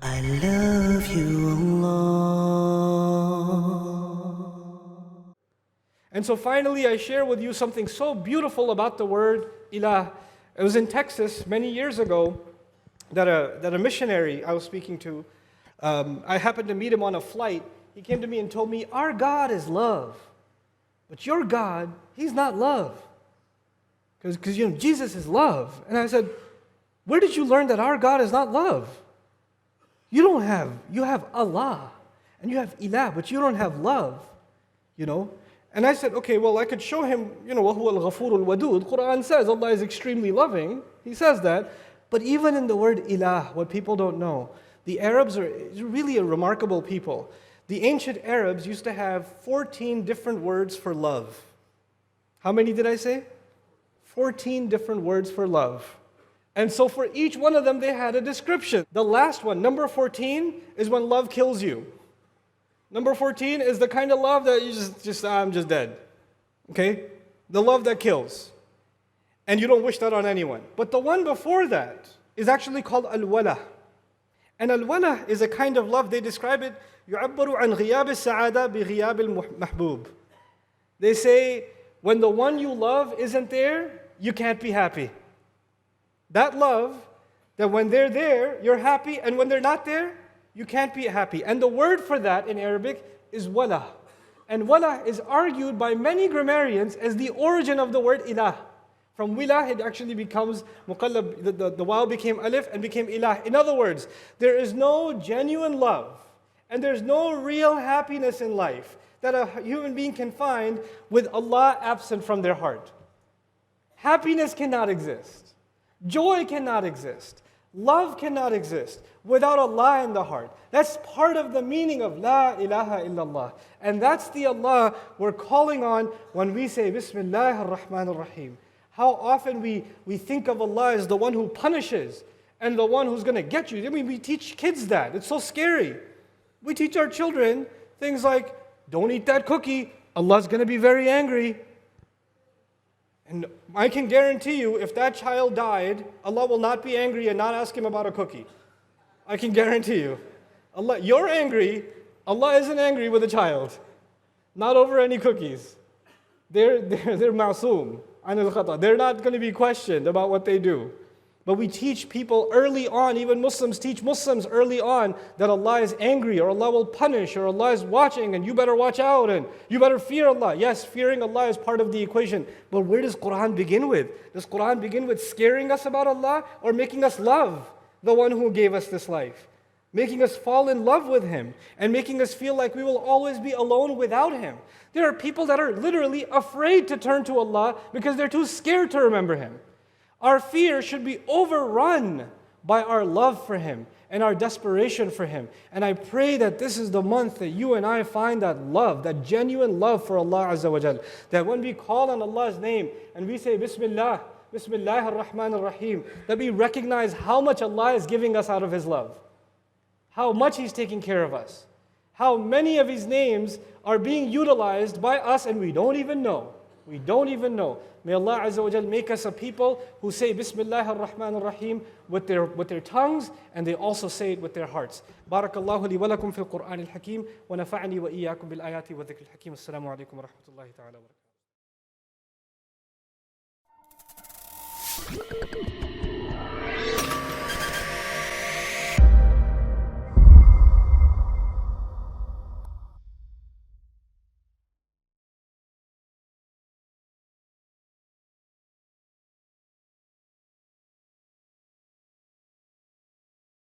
I love you, Allah. And so finally, I share with you something so beautiful about the word Ilah. It was in Texas many years ago that a missionary I was speaking to, I happened to meet him on a flight. He came to me and told me, our God is love, but your God, He's not love. Because Jesus is love. And I said, where did you learn that our God is not love? You have Allah, and you have Ilah, but you don't have love, And I said, okay, well, I could show him, وَهُوَ الْغَفُورُ الْوَدُودُ. Quran says Allah is extremely loving. He says that. But even in the word Ilah, what people don't know, the Arabs are really a remarkable people. The ancient Arabs used to have 14 different words for love. How many did I say? 14 different words for love. And so for each one of them, they had a description. The last one, number 14, is when love kills you. Number 14 is the kind of love that you I'm just dead. Okay? The love that kills. And you don't wish that on anyone. But the one before that is actually called al-walah. And al-walah is a kind of love, they describe it, يُعَبَّرُ عَنْ غِيَابِ السَّعَادَةِ بِغِيَابِ الْمَحْبُوبِ. They say, when the one you love isn't there, you can't be happy. That love, that when they're there, you're happy, and when they're not there, you can't be happy. And the word for that in Arabic is wala. And wala is argued by many grammarians as the origin of the word ilah. From wilah, it actually becomes muqallab, the waw became alif and became ilah. In other words, there is no genuine love, and there's no real happiness in life that a human being can find with Allah absent from their heart. Happiness cannot exist. Joy cannot exist. Love cannot exist without Allah in the heart. That's part of the meaning of La ilaha illallah. And that's the Allah we're calling on when we say Bismillah ar-Rahman ar-Rahim. How often we think of Allah as the one who punishes and the one who's going to get you. I mean, we teach kids that. It's so scary. We teach our children things like, don't eat that cookie. Allah's going to be very angry. And I can guarantee you, if that child died, Allah will not be angry and not ask him about a cookie. I can guarantee you. You're angry, Allah isn't angry with a child. Not over any cookies. They're ma'soom. They're not going to be questioned about what they do. But we teach people early on, even Muslims teach Muslims early on that Allah is angry or Allah will punish or Allah is watching and you better watch out and you better fear Allah. Yes, fearing Allah is part of the equation. But where does Quran begin with? Does Quran begin with scaring us about Allah or making us love the one who gave us this life? Making us fall in love with Him and making us feel like we will always be alone without Him. There are people that are literally afraid to turn to Allah because they're too scared to remember Him. Our fear should be overrun by our love for Him and our desperation for Him. And I pray that this is the month that you and I find that love, that genuine love for Allah Azza wa Jal. That when we call on Allah's name and we say Bismillah, Bismillah ar-Rahman ar-Rahim, that we recognize how much Allah is giving us out of His love. How much He's taking care of us. How many of His names are being utilized by us and we don't even know. We don't even know. May Allah Azza wa Jal make us a people who say Bismillah ar-Rahman ar-Rahim with their tongues and they also say it with their hearts. Barakallahu li wa lakum fil Qur'an al-Hakim wa nafa'ani wa iyyakum bil ayati wa dhikr al-Hakim. Assalamu alaikum wa rahmatullahi ta'ala wa barakatuh.